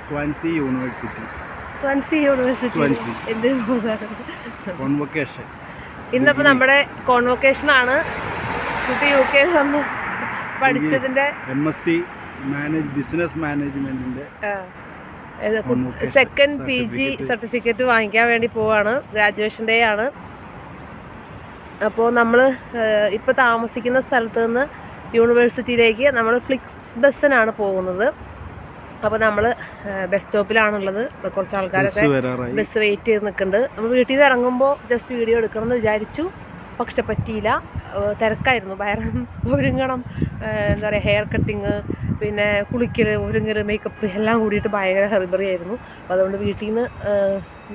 Swansea university. Convocation. ഇന്നിപ്പോൾ നമ്മുടെ കോൺവൊക്കേഷനാണ്. കുട്ടി UK വന്ന് പഠിച്ചതിൻ്റെ MSc ബിസിനസ് മാനേജ്മെന്റിന്റെ സെക്കൻഡ് PG സർട്ടിഫിക്കറ്റ് വാങ്ങിക്കാൻ വേണ്ടി പോവാണ്. ഗ്രാജുവേഷൻ ഡേ ആണ്. അപ്പോൾ നമ്മൾ ഇപ്പോൾ താമസിക്കുന്ന സ്ഥലത്ത് നിന്ന് യൂണിവേഴ്സിറ്റിയിലേക്ക് നമ്മൾ ഫ്ലിക്സ് ബസ്സിനാണ് പോകുന്നത്. അപ്പോൾ നമ്മൾ ബസ് സ്റ്റോപ്പിലാണുള്ളത്. കുറച്ച് ആൾക്കാരൊക്കെ ബസ് വെയിറ്റ് ചെയ്ത് നിൽക്കുന്നുണ്ട്. നമ്മൾ വീട്ടിൽ നിന്ന് ഇറങ്ങുമ്പോൾ ജസ്റ്റ് വീഡിയോ എടുക്കണം എന്ന് വിചാരിച്ചു, പക്ഷെ പറ്റിയില്ല. തിരക്കായിരുന്നു. ഭയങ്കര ഒരുങ്ങണം, എന്താ പറയുക, ഹെയർ കട്ടിങ്, പിന്നെ കുളിക്കൽ, ഒരുങ്ങൽ, മേക്കപ്പ് എല്ലാം കൂടിയിട്ട് ഭയങ്കര ഹെറിബറി ആയിരുന്നു. അപ്പോൾ അതുകൊണ്ട് വീട്ടിൽ നിന്ന്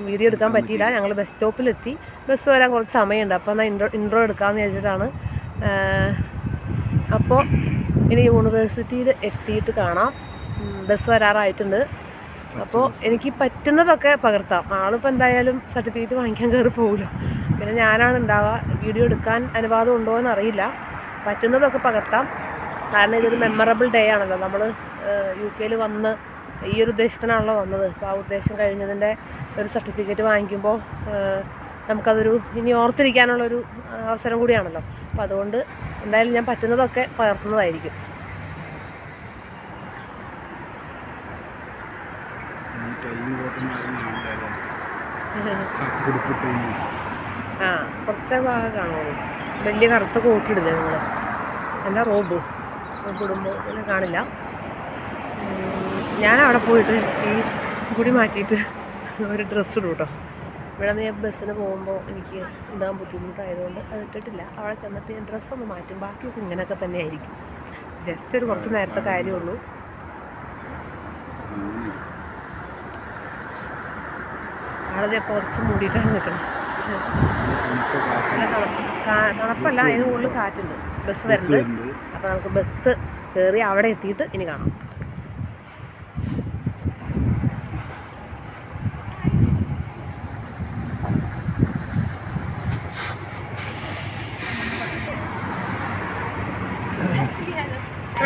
വീഡിയോ എടുക്കാൻ പറ്റിയില്ല. ഞങ്ങൾ ബസ് സ്റ്റോപ്പിലെത്തി. ബസ് വരാൻ കുറച്ച് സമയമുണ്ട്. അപ്പോൾ എന്നാൽ ഇൻട്രോ എടുക്കാമെന്ന് വിചാരിച്ചിട്ടാണ്. അപ്പോൾ ഇനി യൂണിവേഴ്സിറ്റിയിൽ എത്തിയിട്ട് കാണാം. ബസ് വരാറായിട്ടുണ്ട്. അപ്പോൾ എനിക്ക് പറ്റുന്നതൊക്കെ പകർത്താം. ആളിപ്പോൾ എന്തായാലും സർട്ടിഫിക്കറ്റ് വാങ്ങിക്കാൻ കയറി പോകുമല്ലോ. പിന്നെ ഞാനാണ് ഉണ്ടാവുക. വീഡിയോ എടുക്കാൻ അനുവാദം ഉണ്ടോ എന്നറിയില്ല. പറ്റുന്നതൊക്കെ പകർത്താം. കാരണം ഇതൊരു മെമ്മറബിൾ ഡേ ആണല്ലോ. നമ്മൾ UK വന്ന് ഈ ഒരു ഉദ്ദേശത്തിനാണല്ലോ വന്നത്. അപ്പോൾ ആ ഉദ്ദേശം കഴിഞ്ഞതിൻ്റെ ഒരു സർട്ടിഫിക്കറ്റ് വാങ്ങിക്കുമ്പോൾ നമുക്കതൊരു ഇനി ഓർത്തിരിക്കാനുള്ളൊരു അവസരം കൂടിയാണല്ലോ. അപ്പോൾ അതുകൊണ്ട് എന്തായാലും ഞാൻ പറ്റുന്നതൊക്കെ പകർത്തുന്നതായിരിക്കും. കുറച്ച് ഭാഗം കാണുള്ളൂ. വലിയ കറുത്ത കോട്ടിടുന്നത് നിങ്ങൾ എന്താ റോബ് ഇടുമ്പോൾ പിന്നെ കാണില്ല. ഞാൻ അവിടെ പോയിട്ട് ഈ മുടി മാറ്റിയിട്ട് ഒരു ഡ്രസ്സ് ഇടും കേട്ടോ. ഇവിടെ നിന്ന് ബസ്സിന് പോകുമ്പോൾ എനിക്ക് ഇടാൻ ബുദ്ധിമുട്ടായതുകൊണ്ട് അത് ഇട്ടിട്ടില്ല. അവിടെ ചെന്നിട്ട് ഞാൻ ഡ്രസ്സൊന്ന് മാറ്റും. ബാക്കിയൊക്കെ ഇങ്ങനെയൊക്കെ തന്നെ ആയിരിക്കും. ജസ്റ്റ് ഒരു കുറച്ച് നേരത്തെ കാര്യമുള്ളൂ. ആളത് കുറച്ച് മൂടിയിട്ടാണ് നിൽക്കണം. തണുപ്പല്ല, അതിന് കൂടുതൽ കാറ്റുണ്ട്. ബസ് വരുന്നുണ്ട്. അപ്പോൾ നമുക്ക് ബസ് കയറി അവിടെ എത്തിയിട്ട് ഇനി കാണാം.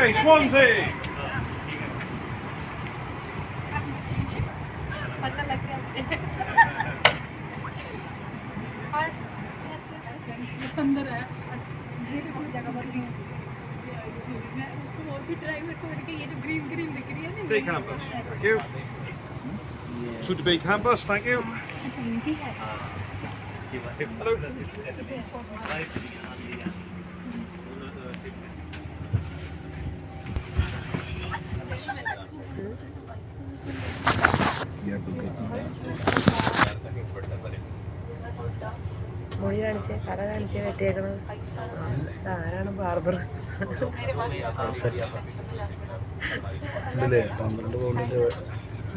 Hey, Swansea! अंदर है जगह पर भी और भी ड्राइवर को ये जो ग्रीन ग्रीन दिख रही है ना, B campus, thank you. So to B campus, thank you. Hello. മൊഴി കാണിച്ച് കറ കാണിച്ച് വെട്ടിയേക്കണത് ആരാണ് ബാർബർ?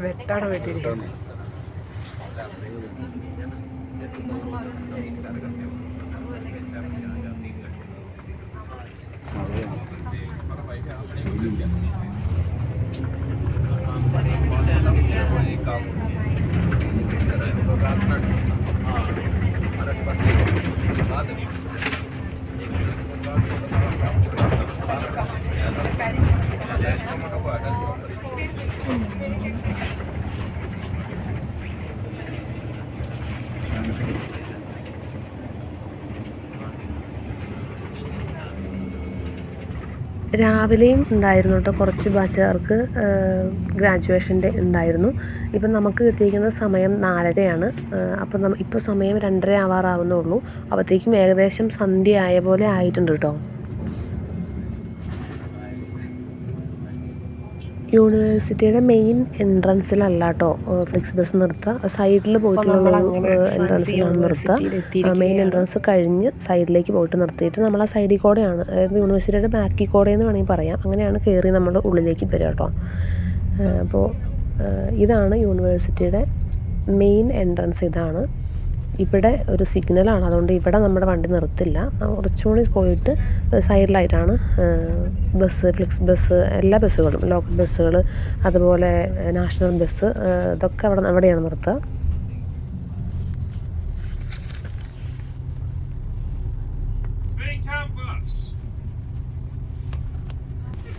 വെട്ടാണ് വെട്ടിയിരിക്കുന്നത്. രാവിലെയും ഉണ്ടായിരുന്നു കേട്ടോ കുറച്ച് ബാച്ചുകാർക്ക് ഗ്രാജുവേഷൻ ഡേ ഉണ്ടായിരുന്നു. ഇപ്പം നമുക്ക് കിട്ടിയിരിക്കുന്ന സമയം 4:30 അപ്പം ഇപ്പോൾ സമയം 2:30 ആവാറാവുന്നുള്ളൂ. അപ്പോഴത്തേക്കും ഏകദേശം സന്ധ്യ ആയ പോലെ ആയിട്ടുണ്ട് കേട്ടോ. യൂണിവേഴ്സിറ്റിയുടെ മെയിൻ എൻട്രൻസിലല്ല കേട്ടോ ഫ്ലിക്സ് ബസ് നിർത്തുക. സൈഡിൽ പോയിട്ടുള്ള എൻട്രൻസിലാണ് നിർത്തുക. മെയിൻ എൻട്രൻസ് കഴിഞ്ഞ് സൈഡിലേക്ക് പോയിട്ട് നിർത്തിയിട്ട് നമ്മൾ ആ സൈഡിൽ കൂടെയാണ്, അതായത് യൂണിവേഴ്സിറ്റിയുടെ ബാക്കിൽ കൂടെയെന്ന് വേണമെങ്കിൽ പറയാം, അങ്ങനെയാണ് കയറി നമ്മുടെ ഉള്ളിലേക്ക് വരിക കേട്ടോ. അപ്പോൾ ഇതാണ് യൂണിവേഴ്സിറ്റിയുടെ മെയിൻ എൻട്രൻസ്. ഇതാണ് ഇവിടെ ഒരു സിഗ്നലാണ്, അതുകൊണ്ട് ഇവിടെ നമ്മുടെ വണ്ടി നിർത്തില്ല. കുറച്ചുകൂടി പോയിട്ട് സൈഡിലായിട്ടാണ് ബസ്, ഫ്ലിക്സ് ബസ്, എല്ലാ ബസ്സുകളും, ലോക്കൽ ബസ്സുകൾ, അതുപോലെ നാഷണൽ ബസ്, ഇതൊക്കെ അവിടെയാണ് നിർത്തുക.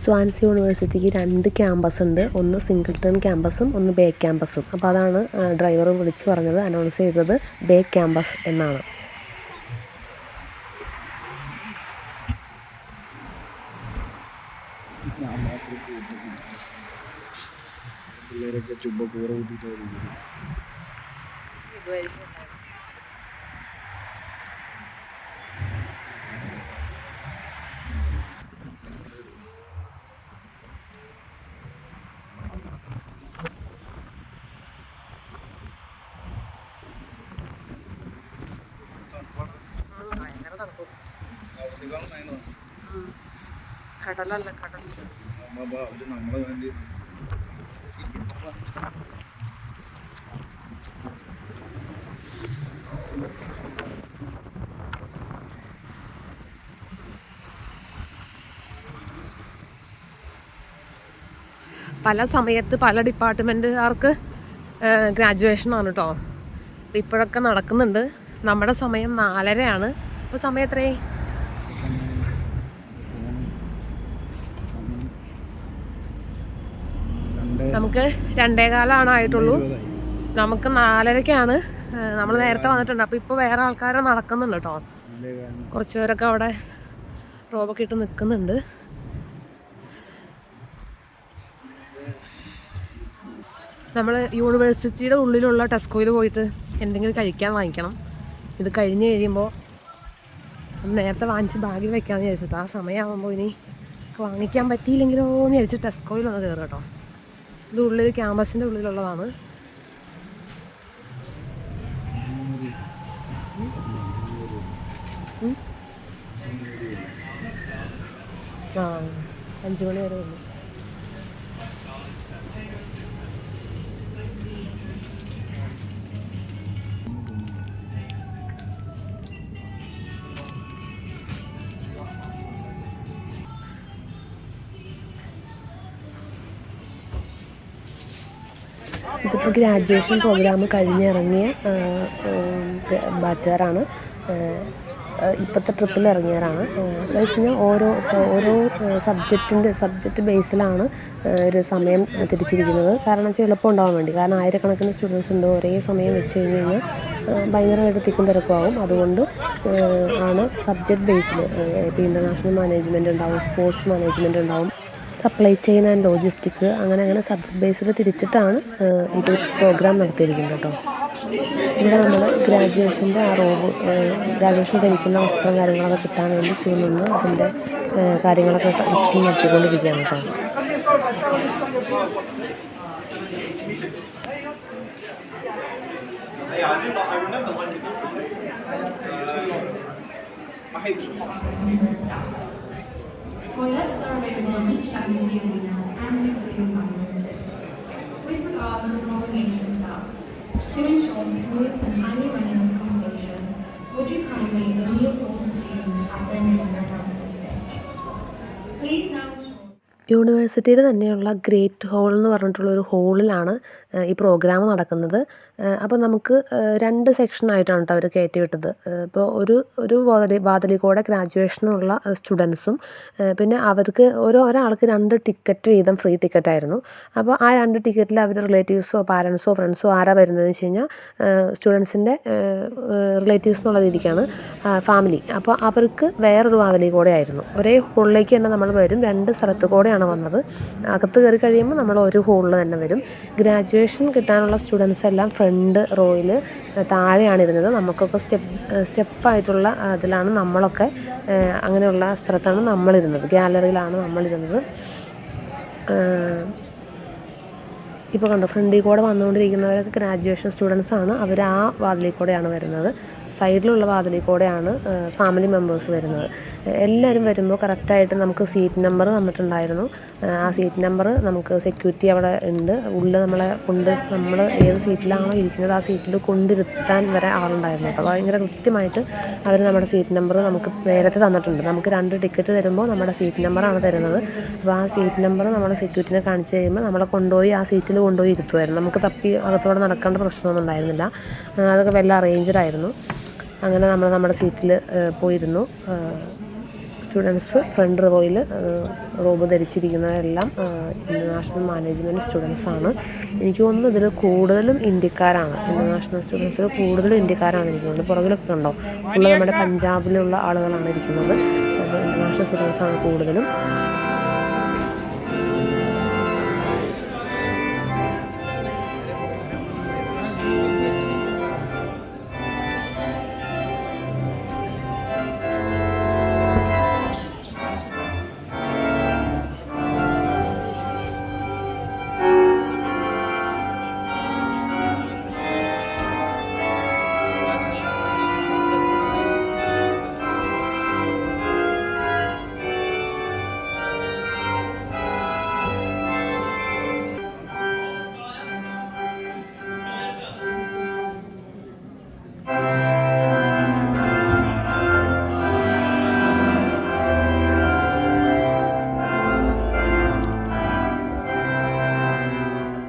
സ്വാൻസി യൂണിവേഴ്സിറ്റിക്ക് 2 ക്യാമ്പസ് ഉണ്ട്. ഒന്ന് സിംഗിൾട്ടൺ ക്യാമ്പസും ഒന്ന് ബേ ക്യാമ്പസും. അപ്പോൾ അതാണ് ഡ്രൈവർ വിളിച്ച് പറഞ്ഞത്, അനൗൺസ് ചെയ്തത് ബേ ക്യാമ്പസ് എന്നാണ്. പിള്ളേരൊക്കെ ചുമ്പ കൂറ കുത്തിയിട്ടായിരിക്കും. കടലല്ല കടൽ അവര് നമ്മളെ വേണ്ടി പല സമയത്ത് പല ഡിപ്പാർട്ട്മെൻറ്റുകാർക്ക് ഗ്രാജുവേഷനാണ് കേട്ടോ. ഇപ്പോഴൊക്കെ നടക്കുന്നുണ്ട്. നമ്മുടെ സമയം 4:30 ഇപ്പോൾ സമയം എത്രയായി? നമുക്ക് 2:15 ആയിട്ടുള്ളൂ. നമുക്ക് 4:30 നമ്മൾ നേരത്തെ വന്നിട്ടുണ്ട്. അപ്പോൾ ഇപ്പോൾ വേറെ ആൾക്കാരെ നടക്കുന്നുണ്ട് കേട്ടോ. കുറച്ച് പേരൊക്കെ അവിടെ റോബൊക്കെ ഇട്ട് നിൽക്കുന്നുണ്ട്. നമ്മൾ യൂണിവേഴ്സിറ്റിയുടെ ഉള്ളിലുള്ള ടെസ്കോയിൽ പോയിട്ട് എന്തെങ്കിലും കഴിക്കാൻ വാങ്ങിക്കണം. ഇത് കഴിഞ്ഞ് കഴിയുമ്പോൾ നേരത്തെ വാങ്ങിച്ച് ബാഗിൽ വെക്കാമെന്ന് വിചാരിച്ചിട്ട് ആ സമയമാകുമ്പോൾ ഇനി വാങ്ങിക്കാൻ പറ്റിയില്ലെങ്കിലോ എന്ന് വിചാരിച്ച് ടെസ്കോയിലൊന്ന് കയറുക കേട്ടോ. ഇത് ഉള്ളിൽ ക്യാമ്പസിൻ്റെ ഉള്ളിലുള്ളതാണ്. ആ 5 മണി വരെ ഉള്ളു. ഇതിപ്പോൾ ഗ്രാജുവേഷൻ പ്രോഗ്രാം കഴിഞ്ഞിറങ്ങിയ ബാച്ചുകാരാണ്. ഇപ്പോഴത്തെ ട്രിപ്പിൽ ഇറങ്ങിയവരാണ്. എന്ന് വെച്ച് കഴിഞ്ഞാൽ ഓരോ സബ്ജക്റ്റ് ബേസിലാണ് ഒരു സമയം തിരിച്ചിരിക്കുന്നത്. കാരണം വെച്ചാൽ എളുപ്പം ഉണ്ടാകാൻ വേണ്ടി. കാരണം ആയിരക്കണക്കിന് സ്റ്റുഡൻസ് ഉണ്ട്. ഒരേ സമയം വെച്ച് കഴിഞ്ഞ് കഴിഞ്ഞാൽ ഭയങ്കരമായിട്ട് തിക്കും തിരക്കുമാകും. അതുകൊണ്ട് ആണ് സബ്ജക്റ്റ് ബേസിൽ. ഇപ്പോൾ ഇൻ്റർനാഷണൽ മാനേജ്മെൻറ്റ് ഉണ്ടാവും, സ്പോർട്സ് മാനേജ്മെൻറ്റ് ഉണ്ടാവും, സപ്ലൈ ചെയിൻ ആൻഡ് ലോജിസ്റ്റിക്, അങ്ങനെ സബ്ജക്റ്റ് ബേസിൽ തിരിച്ചിട്ടാണ് ഇത് പ്രോഗ്രാം നടത്തിയിരിക്കുന്നത് കേട്ടോ. ഇവിടെ നമ്മൾ ഗ്രാജുവേഷൻ്റെ ആ ഗ്രാജുവേഷൻ ധരിക്കുന്ന വസ്ത്രം കാര്യങ്ങളൊക്കെ കിട്ടാൻ വേണ്ടി ക്യൂ നിന്ന് അതിൻ്റെ കാര്യങ്ങളൊക്കെ കളക്ഷൻ നടത്തിക്കൊണ്ടിരിക്കുകയാണ് കേട്ടോ. Toilets are available on each end of the arena and including some listed. With regards to the congregation itself, to ensure the smooth and timely running of the congregation, would you kindly kneel all the students as their names are announced on stage? Please now ensure. യൂണിവേഴ്സിറ്റിയിൽ തന്നെയുള്ള great whole എന്ന് പറഞ്ഞിട്ടുള്ളൊരു ഹോളിലാണ് ഈ programme നടക്കുന്നത്. അപ്പോൾ നമുക്ക് 2 സെക്ഷനായിട്ടാണ് കേട്ടോ അവർ കയറ്റി വിട്ടത്. ഇപ്പോൾ ഒരു വാതിലിൽ കൂടെ ഗ്രാജുവേഷനുള്ള സ്റ്റുഡൻസും പിന്നെ അവർക്ക് ഒരാൾക്ക് 2 ടിക്കറ്റ് വീതം ഫ്രീ ടിക്കറ്റായിരുന്നു. അപ്പോൾ ആ 2 ടിക്കറ്റിൽ അവർ റിലേറ്റീവ്സോ പാരൻസോ ഫ്രണ്ട്സോ ആരാ വരുന്നതെന്ന് വെച്ച് കഴിഞ്ഞാൽ സ്റ്റുഡൻസിൻ്റെ റിലേറ്റീവ്സ് എന്നുള്ള രീതിക്കാണ് ഫാമിലി. അപ്പോൾ അവർക്ക് വേറൊരു വാതിലിൽ കൂടെ ആയിരുന്നു. ഒരേ ഹോളിലേക്ക് തന്നെ നമ്മൾ വരും. 2 സ്ഥലത്ത് കൂടെയാണ് വന്നത്. അകത്ത് കയറി കഴിയുമ്പോൾ നമ്മൾ ഒരു ഹോളിൽ തന്നെ വരും. ഗ്രാജുവേഷൻ കിട്ടാനുള്ള സ്റ്റുഡൻസ് എല്ലാം ഫ്രണ്ട് റോയിൽ താഴെയാണ് ഇരുന്നത്. നമുക്കൊക്കെ സ്റ്റെപ്പായിട്ടുള്ള അതിലാണ് നമ്മളൊക്കെ, അങ്ങനെയുള്ള സ്ഥലത്താണ് നമ്മളിരുന്നത്. ഗാലറിയിലാണ് നമ്മളിരുന്നത്. ഇപ്പോൾ കണ്ടോ, ഫ്രണ്ടിൽ കൂടെ വന്നുകൊണ്ടിരിക്കുന്നവരൊക്കെ ഗ്രാജുവേഷൻ സ്റ്റുഡൻസാണ്. അവർ ആ വാതിലിൽ കൂടെയാണ് വരുന്നത്. സൈഡിലുള്ള വാതിലിൽ കൂടെയാണ് ഫാമിലി മെമ്പേഴ്സ് വരുന്നത്. എല്ലാവരും വരുമ്പോൾ കറക്റ്റായിട്ട് നമുക്ക് സീറ്റ് നമ്പർ തന്നിട്ടുണ്ടായിരുന്നു. ആ സീറ്റ് നമ്പർ നമുക്ക് സെക്യൂരിറ്റി അവിടെ ഉണ്ട്. ഉള്ളിൽ നമ്മൾ ഏത് സീറ്റിലാണോ ഇരിക്കുന്നത് ആ സീറ്റിൽ കൊണ്ടിരുത്താൻ വരെ ആളുണ്ടായിരുന്നു. അപ്പോൾ ഭയങ്കര കൃത്യമായിട്ട് അവർ നമ്മുടെ സീറ്റ് നമ്പർ നമുക്ക് നേരത്തെ തന്നിട്ടുണ്ട്. നമുക്ക് 2 ടിക്കറ്റ് തരുമ്പോൾ നമ്മുടെ സീറ്റ് നമ്പറാണ് തരുന്നത്. അപ്പോൾ ആ സീറ്റ് നമ്പർ നമ്മൾ സെക്യൂരിറ്റിനെ കാണിച്ച് കഴിയുമ്പോൾ നമ്മളെ കൊണ്ടുപോയി ആ സീറ്റിൽ കൊണ്ടുപോയി ഇരുത്തുമായിരുന്നു. നമുക്ക് തപ്പി അകത്തോടെ നടക്കേണ്ട പ്രശ്നമൊന്നും ഉണ്ടായിരുന്നില്ല. അതൊക്കെ വെൽ അറേഞ്ച്ഡ് ആയിരുന്നു. അങ്ങനെ നമ്മൾ നമ്മുടെ സീറ്റിൽ പോയിരുന്നു. സ്റ്റുഡൻസ് ഫ്രണ്ട് റോയിൽ റോബ് ധരിച്ചിരിക്കുന്നതെല്ലാം ഇൻ്റർനാഷണൽ മാനേജ്മെൻറ്റ് സ്റ്റുഡൻസാണ്. എനിക്ക് തോന്നുന്നു ഇതിൽ കൂടുതലും ഇന്ത്യക്കാരാണ്. ഇൻ്റർനാഷണൽ സ്റ്റുഡൻസിൽ കൂടുതലും ഇന്ത്യക്കാരാണ് എനിക്ക് തോന്നുന്നത്. പുറകിലൊക്കെ ഉണ്ടോ ഫുള്ള് നമ്മുടെ പഞ്ചാബിലുള്ള ആളുകളാണ് ഇരിക്കുന്നത്. അപ്പോൾ ഇൻ്റർനാഷണൽ സ്റ്റുഡൻസാണ് കൂടുതലും.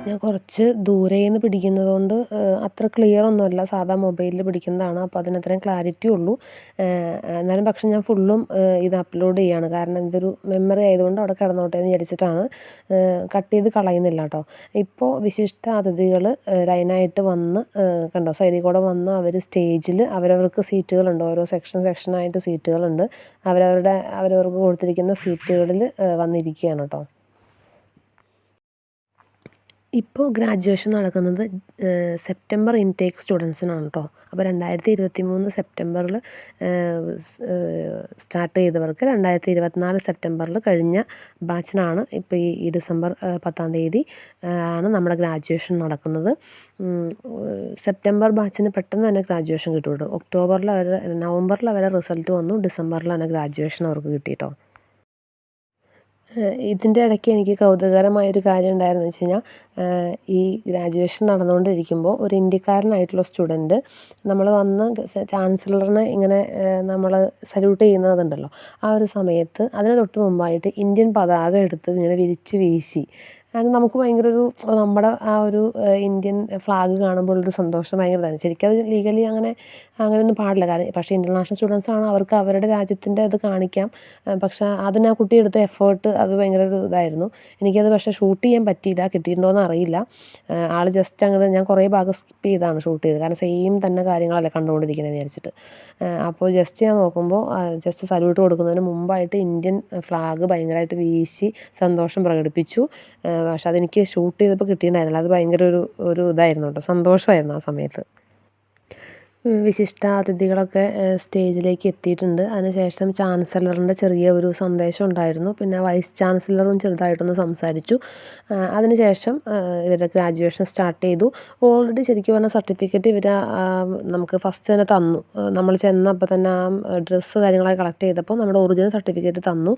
ഞാൻ കുറച്ച് ദൂരെ നിന്ന് പിടിക്കുന്നത് കൊണ്ട് അത്ര ക്ലിയർ ഒന്നുമല്ല, സാധാ മൊബൈലിൽ പിടിക്കുന്നതാണ്. അപ്പോൾ അതിനത്രയും ക്ലാരിറ്റി ഉള്ളൂ. എന്നാലും പക്ഷെ ഞാൻ ഫുള്ളും ഇത് അപ്ലോഡ് ചെയ്യുകയാണ്. കാരണം ഇതൊരു മെമ്മറി ആയതുകൊണ്ട് അവിടെ കിടന്നോട്ടെ എന്ന് വിചാരിച്ചിട്ടാണ്. കട്ട് ചെയ്ത് കളയുന്നില്ല കേട്ടോ. ഇപ്പോൾ വിശിഷ്ട അതിഥികൾ ലൈനായിട്ട് വന്ന് കണ്ടോ സൈഡിൽ കൂടെ വന്ന് അവർ സ്റ്റേജിൽ അവരവർക്ക് സീറ്റുകളുണ്ട്. ഓരോ സെക്ഷനായിട്ട് സീറ്റുകളുണ്ട്. അവരവർക്ക് കൊടുത്തിരിക്കുന്ന സീറ്റുകളിൽ വന്നിരിക്കുകയാണ് കേട്ടോ. ഇപ്പോൾ ഗ്രാജുവേഷൻ നടക്കുന്നത് സെപ്റ്റംബർ ഇൻടേക്ക് സ്റ്റുഡൻസിനാണ് കേട്ടോ. അപ്പോൾ 2023 സെപ്റ്റംബറിൽ സ്റ്റാർട്ട് ചെയ്തവർക്ക് 2024 സെപ്റ്റംബറിൽ കഴിഞ്ഞ ബാച്ചിനാണ് ഇപ്പോൾ ഈ ഡിസംബർ 10 ആണ് നമ്മുടെ ഗ്രാജുവേഷൻ നടക്കുന്നത്. സെപ്റ്റംബർ ബാച്ചിന് പെട്ടെന്ന് തന്നെ ഗ്രാജുവേഷൻ കിട്ടും കേട്ടോ. നവംബറിൽ അവരെ റിസൾട്ട് വന്നു, ഡിസംബറിൽ തന്നെ ഗ്രാജുവേഷൻ അവർക്ക് കിട്ടി കേട്ടോ. ഇതിൻ്റെ ഇടയ്ക്ക് എനിക്ക് കൗതുകകരമായൊരു കാര്യം ഉണ്ടായിരുന്നെന്ന് വെച്ച് കഴിഞ്ഞാൽ, ഈ ഗ്രാജുവേഷൻ നടന്നുകൊണ്ടിരിക്കുമ്പോൾ ഒരു ഇന്ത്യക്കാരനായിട്ടുള്ള സ്റ്റുഡൻറ്റ് നമ്മൾ വന്ന് ചാൻസലറിനെ ഇങ്ങനെ നമ്മൾ സല്യൂട്ട് ചെയ്യുന്നതുണ്ടല്ലോ, ആ ഒരു സമയത്ത് അതിന് തൊട്ട് മുമ്പായിട്ട് ഇന്ത്യൻ പതാക എടുത്ത് ഇങ്ങനെ വിരിച്ച് വീശി. അത് നമുക്ക് ഭയങ്കര നമ്മുടെ ആ ഒരു ഇന്ത്യൻ ഫ്ലാഗ് കാണുമ്പോൾ ഒരു സന്തോഷം ഭയങ്കര ഇതാണ്. ശരിക്കും അത് ലീഗലി അങ്ങനെയൊന്നും പാടില്ല. പക്ഷേ ഇൻ്റർനാഷണൽ സ്റ്റുഡൻസാണ്, അവർക്ക് അവരുടെ രാജ്യത്തിൻ്റെ അത് കാണിക്കാം. പക്ഷേ അതിന് ആ കുട്ടി എടുത്ത എഫേർട്ട് അത് ഭയങ്കര ഒരു ഇതായിരുന്നു. എനിക്കത് പക്ഷേ ഷൂട്ട് ചെയ്യാൻ പറ്റിയില്ല, കിട്ടിയിട്ടുണ്ടോയെന്ന് അറിയില്ല. ആൾ ജസ്റ്റ് ഞാൻ കുറേ ഭാഗം സ്കിപ്പ് ചെയ്താണ് ഷൂട്ട് ചെയ്തത്. കാരണം സെയിം തന്നെ കാര്യങ്ങളല്ലേ കണ്ടുകൊണ്ടിരിക്കുന്നത് വിചാരിച്ചിട്ട്. അപ്പോൾ ജസ്റ്റ് ഞാൻ നോക്കുമ്പോൾ ജസ്റ്റ് സല്യൂട്ട് കൊടുക്കുന്നതിന് മുമ്പായിട്ട് ഇന്ത്യൻ ഫ്ലാഗ് ഭയങ്കരമായിട്ട് വീശി സന്തോഷം പ്രകടിപ്പിച്ചു. പക്ഷെ അതെനിക്ക് ഷൂട്ട് ചെയ്തപ്പോൾ കിട്ടിയിട്ടുണ്ടായിരുന്നില്ല. അത് ഭയങ്കര ഒരു ഇതായിരുന്നു കേട്ടോ, സന്തോഷമായിരുന്നു ആ സമയത്ത്. വിശിഷ്ട അതിഥികളൊക്കെ സ്റ്റേജിലേക്ക് എത്തിയിട്ടുണ്ട്. അതിനുശേഷം ചാൻസലറിൻ്റെ ചെറിയ ഒരു സന്ദേശം ഉണ്ടായിരുന്നു. പിന്നെ വൈസ് ചാൻസലറും ചെറുതായിട്ടൊന്ന് സംസാരിച്ചു. അതിനുശേഷം ഇവരുടെ ഗ്രാജുവേഷൻ സ്റ്റാർട്ട് ചെയ്തു. ഓൾറെഡി ശരിക്കും പറഞ്ഞാൽ സർട്ടിഫിക്കറ്റ് നമുക്ക് ഫസ്റ്റ് തന്നെ തന്നു. നമ്മൾ ചെന്നപ്പോൾ തന്നെ ആ ഡ്രസ്സ് കാര്യങ്ങളൊക്കെ കളക്ട് ചെയ്തപ്പോൾ നമ്മുടെ ഒറിജിനൽ സർട്ടിഫിക്കറ്റ് തന്നു.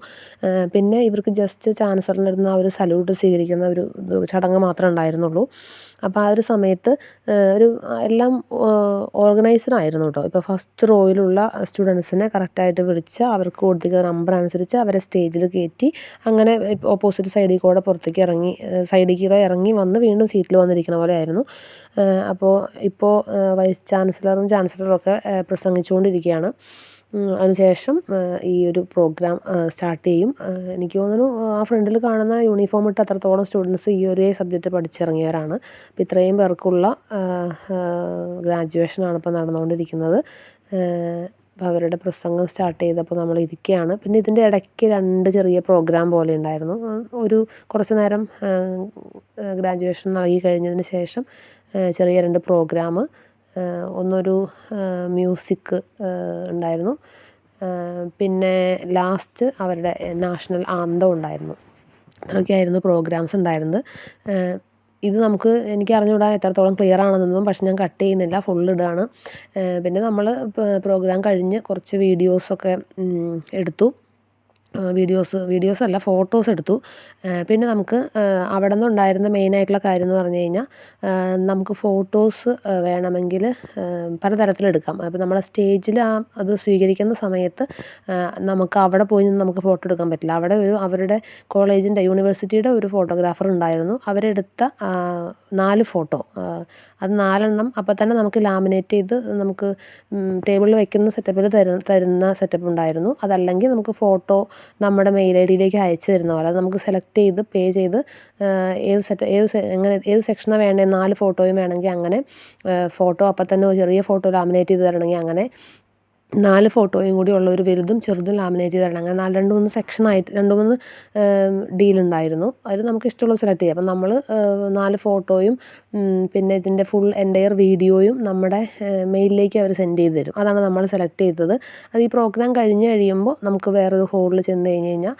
പിന്നെ ഇവർക്ക് ജസ്റ്റ് ചാൻസലറിൻ്റെ അടുത്ത് ആ ഒരു സല്യൂട്ട് സ്വീകരിക്കുന്ന ഒരു ചടങ്ങ് മാത്രമേ ഉണ്ടായിരുന്നുള്ളൂ. അപ്പോൾ ആ ഒരു സമയത്ത് എല്ലാം ഓർഗനൈസ്ഡ് ആയിരുന്നു കേട്ടോ. ഇപ്പോൾ ഫസ്റ്റ് റോയിലുള്ള സ്റ്റുഡൻസിനെ കറക്റ്റായിട്ട് വിളിച്ച് അവർക്ക് കൊടുത്തിരിക്കുന്ന നമ്പർ അനുസരിച്ച് അവരെ സ്റ്റേജിൽ കയറ്റി, അങ്ങനെ ഓപ്പോസിറ്റ് സൈഡിൽ കൂടെ പുറത്തേക്ക് സൈഡിൽ കൂടെ ഇറങ്ങി വന്ന് വീണ്ടും സീറ്റിൽ വന്നിരിക്കുന്ന പോലെ ആയിരുന്നു. അപ്പോൾ ഇപ്പോൾ വൈസ് ചാൻസലറും ഒക്കെ പ്രസംഗിച്ചുകൊണ്ടിരിക്കുകയാണ്. അതിനുശേഷം ഈ ഒരു പ്രോഗ്രാം സ്റ്റാർട്ട് ചെയ്യും. എനിക്ക് തോന്നുന്നു ആ ഫ്രണ്ടിൽ കാണുന്ന യൂണിഫോം ഇട്ട് അത്രത്തോളം സ്റ്റുഡൻസ് ഈ ഒരേ സബ്ജക്റ്റ് പഠിച്ചിറങ്ങിയവരാണ്. അപ്പോൾ ഇത്രയും പേർക്കുള്ള ഗ്രാജുവേഷനാണ് ഇപ്പോൾ നടന്നുകൊണ്ടിരിക്കുന്നത്. അപ്പോൾ അവരുടെ പ്രസംഗം സ്റ്റാർട്ട് ചെയ്തപ്പോൾ നമ്മൾ ഇരിക്കുകയാണ്. പിന്നെ ഇതിൻ്റെ ഇടയ്ക്ക് 2 ചെറിയ പ്രോഗ്രാം പോലെ ഉണ്ടായിരുന്നു. കുറച്ച് നേരം ഗ്രാജുവേഷൻ നൽകി കഴിഞ്ഞതിന് ശേഷം ചെറിയ 2 പ്രോഗ്രാം. ഒന്നൊരു മ്യൂസിക് ഉണ്ടായിരുന്നു. പിന്നെ ലാസ്റ്റ് അവരുടെ നാഷണൽ ആന്തം ഉണ്ടായിരുന്നു. അതൊക്കെയായിരുന്നു പ്രോഗ്രാംസ് ഉണ്ടായിരുന്നത്. ഇത് എനിക്ക് അറിഞ്ഞുകൂടാ എത്രത്തോളം ക്ലിയർ ആണെന്നൊന്നും, പക്ഷെ ഞാൻ കട്ട് ചെയ്യുന്നില്ല, ഫുൾ ഇടുകയാണ്. പിന്നെ നമ്മൾ പ്രോഗ്രാം കഴിഞ്ഞ് കുറച്ച് വീഡിയോസൊക്കെ എടുത്തു. വീഡിയോസ് അല്ല ഫോട്ടോസ് എടുത്തു. പിന്നെ നമുക്ക് അവിടെ നിന്നുണ്ടായിരുന്ന മെയിനായിട്ടുള്ള കാര്യം എന്ന് പറഞ്ഞു കഴിഞ്ഞാൽ നമുക്ക് ഫോട്ടോസ് വേണമെങ്കിൽ പലതരത്തിലെടുക്കാം. അപ്പോൾ നമ്മളെ സ്റ്റേജിൽ അത് സ്വീകരിക്കുന്ന സമയത്ത് നമുക്ക് അവിടെ പോയി നിന്ന് നമുക്ക് ഫോട്ടോ എടുക്കാൻ പറ്റില്ല. അവിടെ അവരുടെ കോളേജിൻ്റെ യൂണിവേഴ്സിറ്റിയുടെ ഒരു ഫോട്ടോഗ്രാഫർ ഉണ്ടായിരുന്നു. അവരെടുത്ത 4 ഫോട്ടോ, അത് 4 അപ്പോൾ തന്നെ നമുക്ക് ലാമിനേറ്റ് ചെയ്ത് നമുക്ക് ടേബിളിൽ വയ്ക്കുന്ന സെറ്റപ്പിൽ തരുന്ന സെറ്റപ്പ് ഉണ്ടായിരുന്നു. അതല്ലെങ്കിൽ നമുക്ക് ഫോട്ടോ നമ്മുടെ മെയിൽ ID അയച്ചു തരുന്ന പോലെ അത് നമുക്ക് സെലക്ട് ചെയ്ത് പേ ചെയ്ത് ഏത് സെക്ഷനാണ് വേണ്ടത്, 4 ഫോട്ടോയും വേണമെങ്കിൽ അങ്ങനെ ഫോട്ടോ അപ്പം തന്നെ ചെറിയ ഫോട്ടോ ലാമിനേറ്റ് ചെയ്ത് തരണമെങ്കിൽ അങ്ങനെ 4 ഫോട്ടോയും കൂടി ഉള്ള ഒരു വലുതും ചെറുതും ലാമിനേറ്റ് ചെയ്ത് തരണം. അങ്ങനെ 2-3 സെക്ഷനായിട്ട് 2-3 ഡീലുണ്ടായിരുന്നു. അതിൽ നമുക്ക് ഇഷ്ടമുള്ളത് സെലക്ട് ചെയ്യാം. അപ്പം നമ്മൾ 4 ഫോട്ടോയും പിന്നെ ഇതിൻ്റെ ഫുൾ എൻ്റയർ വീഡിയോയും നമ്മുടെ മെയിലിലേക്ക് അവർ സെൻഡ് ചെയ്ത് തരും. അതാണ് നമ്മൾ സെലക്ട് ചെയ്തത്. അത് ഈ പ്രോഗ്രാം കഴിഞ്ഞ് കഴിയുമ്പോൾ നമുക്ക് വേറൊരു ഹോളിൽ ചെന്ന് കഴിഞ്ഞ് കഴിഞ്ഞാൽ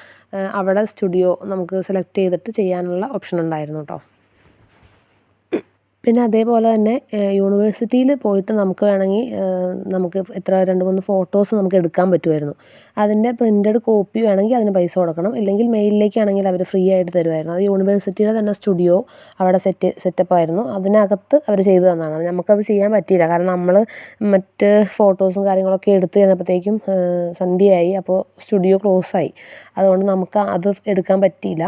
അവിടെ സ്റ്റുഡിയോ നമുക്ക് സെലക്ട് ചെയ്തിട്ട് ചെയ്യാനുള്ള ഓപ്ഷൻ ഉണ്ടായിരുന്നു കേട്ടോ. പിന്നെ അതേപോലെ തന്നെ യൂണിവേഴ്സിറ്റിയിൽ പോയിട്ട് നമുക്ക് വേണമെങ്കിൽ നമുക്ക് 2-3 ഫോട്ടോസ് നമുക്ക് എടുക്കാൻ പറ്റുമായിരുന്നു. അതിൻ്റെ പ്രിൻ്റഡ് കോപ്പി വേണമെങ്കിൽ അതിന് പൈസ കൊടുക്കണം. ഇല്ലെങ്കിൽ മെയിലിലേക്കാണെങ്കിൽ അവർ ഫ്രീ ആയിട്ട് തരുമായിരുന്നു. അത് യൂണിവേഴ്സിറ്റിയുടെ തന്നെ സ്റ്റുഡിയോ അവിടെ സെറ്റപ്പായിരുന്നു. അതിനകത്ത് അവർ ചെയ്തു തന്നതാണ്. നമുക്കത് ചെയ്യാൻ പറ്റിയില്ല. കാരണം നമ്മൾ മറ്റ് ഫോട്ടോസും കാര്യങ്ങളൊക്കെ എടുത്ത് കഴിഞ്ഞപ്പോഴത്തേക്കും സന്ധ്യയായി. അപ്പോൾ സ്റ്റുഡിയോ ക്ലോസായി. അതുകൊണ്ട് നമുക്ക് അത് എടുക്കാൻ പറ്റിയില്ല.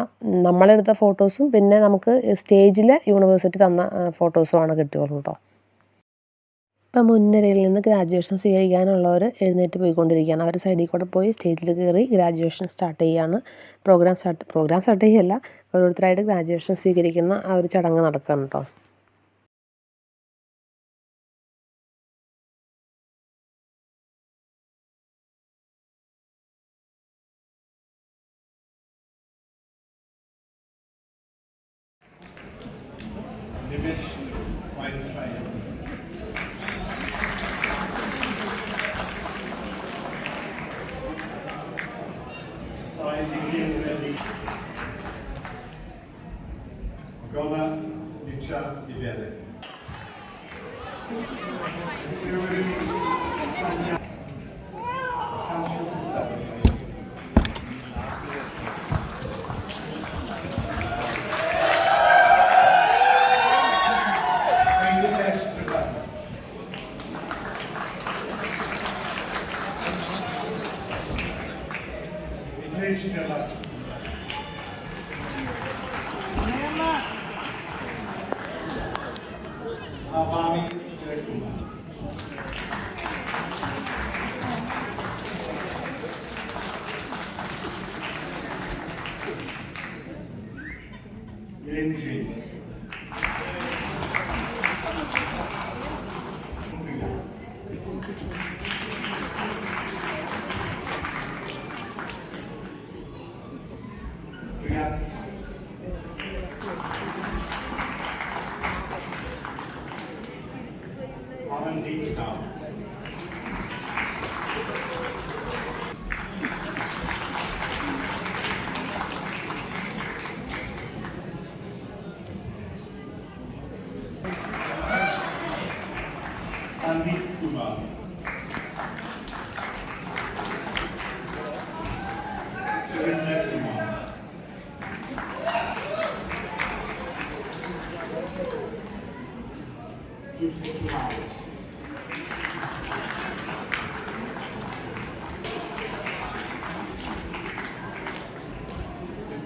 നമ്മളെടുത്ത ഫോട്ടോസും പിന്നെ നമുക്ക് സ്റ്റേജിൽ യൂണിവേഴ്സിറ്റി തന്ന ഫോട്ടോസുമാണ് കിട്ടിയുള്ളൂ കേട്ടോ. ഇപ്പം മുൻനിരയിൽ നിന്ന് ഗ്രാജുവേഷൻ സ്വീകരിക്കാനുള്ളവർ എഴുന്നേറ്റ് പോയിക്കൊണ്ടിരിക്കുകയാണ്. അവർ സൈഡിൽ കൂടെ പോയി സ്റ്റേജിൽ കയറി ഗ്രാജുവേഷൻ സ്റ്റാർട്ട് ചെയ്യുകയാണ്. പ്രോഗ്രാം സ്റ്റാർട്ട് ചെയ്യുകയല്ല, ഓരോരുത്തരായിട്ട് ഗ്രാജുവേഷൻ സ്വീകരിക്കുന്ന ആ ഒരു ചടങ്ങ് നടക്കുകയാണ് കേട്ടോ. Gola Licha Ibere.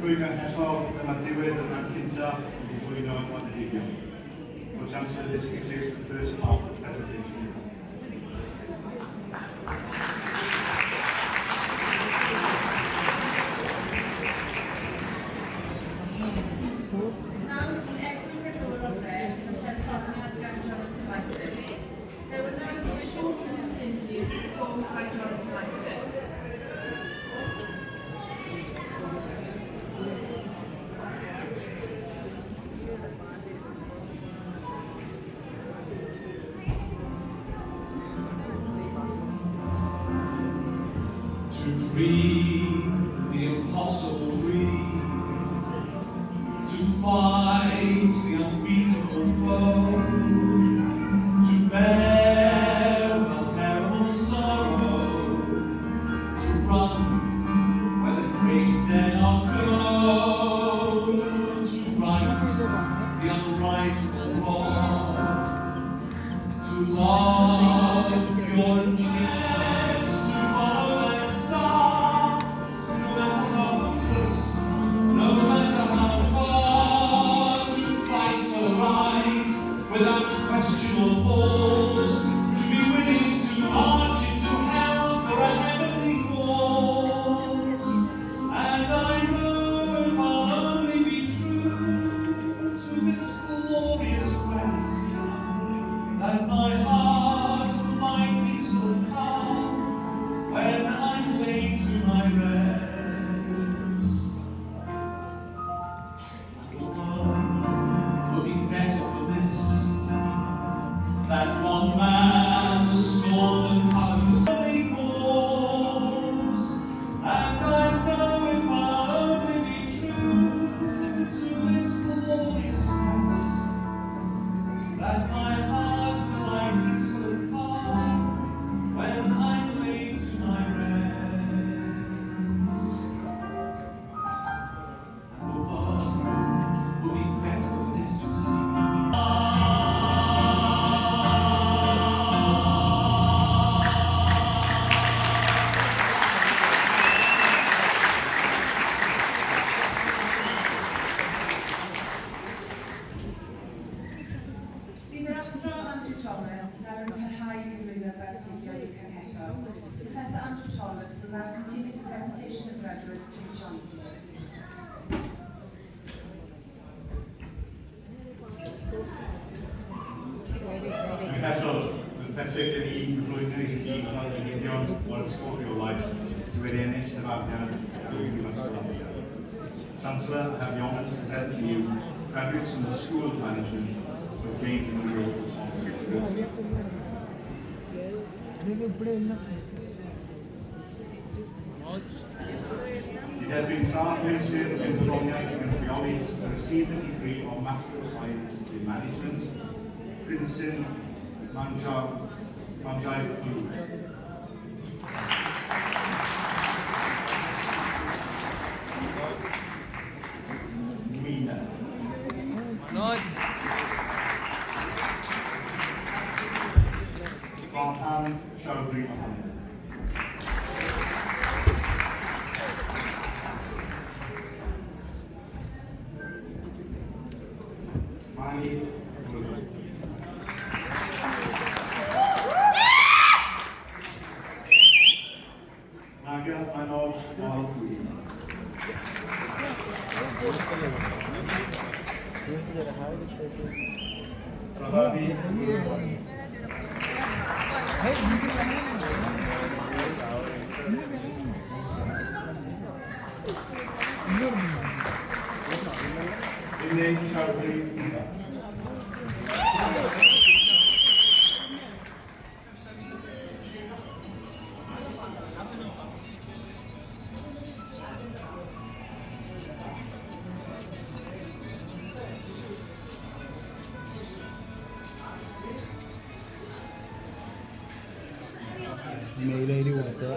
Pwydyn hefo ymathywydd yna cynta i fwyno yn Wladimir. Possiamo essere descritti the first part of the presentation. There were now a short interview before hydraulic myself. To dream the impossible dream, to fight the unbeatable foe, to bear unbearable sorrow, to run where the art grow to right the unrightable wrong, to love your chest, to follow that star, no matter how hopeless, no matter how far, to fight for right without question or pause, to be willing to march into hell for a heavenly cause. And I know if I'll only be true to this glorious quest, that my heart will find peace will come when I'm laid to my rest. The world will be better for this, that one man was scorned and covered with only cause. And I know if I'll only be true to this glorious quest, that my heart will find peace will come when I'm laid to my rest. And the world will be better for this. Bydd yr athro Andrew Thomas nawr yn parhau i gyflwyno gradfedigion i'r Cenhedloedd. Professor Andrew Thomas will now continue the presentation of graduates to the Chancellor. Professor, bysig yn un flwyddyn i planhigion o'r sgwriolaeth wedi ennill dyfarniad drwy'r Ysgolion. Chancellor, I have the honour to present to you graduates from the School of Management who have gained the awards on the university. It has been translated in Bologna and Friuli to receive the degree of Master of Science in Management, Princeton Manjai Cluj. Mina. Farhan Chaudhry Ahmed. Mani Guru. Naga Manoj Malpuri. Prabhavi Guru. Dinesh Chaudhry Pita. Mail ID ഡി കൊടുക്കുക.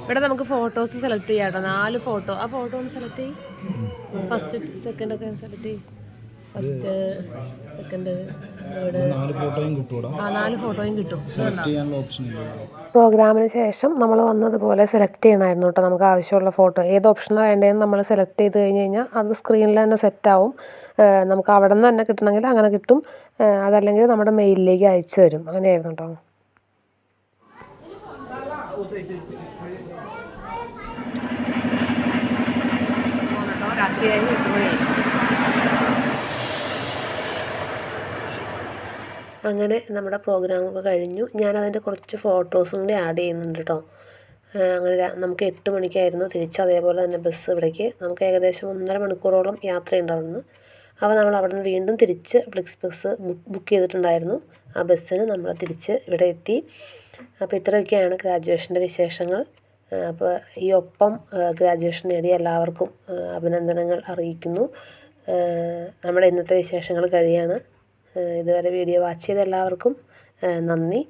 ഇവിടെ നമുക്ക് photos select ചെയ്യാം കേട്ടോ. 4 photo. ആ photo ഒന്ന് select ചെയ്യും. First second ഒക്കെ സെലക്ട് ചെയ്യും. ഫസ്റ്റ് സെക്കൻഡ് തേർഡ് 4 ഫോട്ടോയും കിട്ടൂടാ. ആ 4 ഫോട്ടോയും കിട്ടും. സെലക്ട് ചെയ്യാനുള്ള ഓപ്ഷൻ ഇല്ല. പ്രോഗ്രാമിന് ശേഷം നമ്മൾ വന്നതുപോലെ സെലക്ട് ചെയ്യണമായിരുന്നു കേട്ടോ. നമുക്ക് ആവശ്യമുള്ള ഫോട്ടോ ഏത് ഓപ്ഷനാണ് വേണ്ടതെന്ന് നമ്മൾ സെലക്ട് ചെയ്ത് കഴിഞ്ഞ് കഴിഞ്ഞാൽ അത് സ്ക്രീനിൽ തന്നെ സെറ്റാവും. നമുക്ക് അവിടെ നിന്ന് തന്നെ കിട്ടണമെങ്കിൽ അങ്ങനെ കിട്ടും, അതല്ലെങ്കിൽ നമ്മുടെ മെയിലിലേക്ക് അയച്ചു തരും. അങ്ങനെയായിരുന്നു കേട്ടോ. രാത്രിയായി 8 മണിയായി. അങ്ങനെ നമ്മുടെ പ്രോഗ്രാമൊക്കെ കഴിഞ്ഞു. ഞാനതിൻ്റെ കുറച്ച് ഫോട്ടോസും കൂടി ആഡ് ചെയ്യുന്നുണ്ട് കേട്ടോ. അങ്ങനെ നമുക്ക് 8 മണിക്കായിരുന്നു തിരിച്ച്. അതേപോലെ തന്നെ ബസ് ഇവിടേക്ക് നമുക്ക് ഏകദേശം 1.5 മണിക്കൂറോളം യാത്രയുണ്ട് അവിടെ നിന്ന്. അപ്പോൾ നമ്മൾ അവിടെ നിന്ന് വീണ്ടും തിരിച്ച് ഫ്ലിക്സ് ബസ് ബുക്ക് ചെയ്തിട്ടുണ്ടായിരുന്നു. ആ ബസ്സിന് നമ്മൾ തിരിച്ച് ഇവിടെ എത്തി. അപ്പോൾ ഇത്രയൊക്കെയാണ് ഗ്രാജുവേഷൻ്റെ വിശേഷങ്ങൾ. അപ്പോൾ ഈ ഒപ്പം ഗ്രാജുവേഷൻ നേടിയ എല്ലാവർക്കും അഭിനന്ദനങ്ങൾ അറിയിക്കുന്നു. നമ്മുടെ ഇന്നത്തെ വിശേഷങ്ങൾ കഴിയാണ്. ഇതുവരെ വീഡിയോ വാച്ച് ചെയ്ത എല്ലാവർക്കും നന്ദി.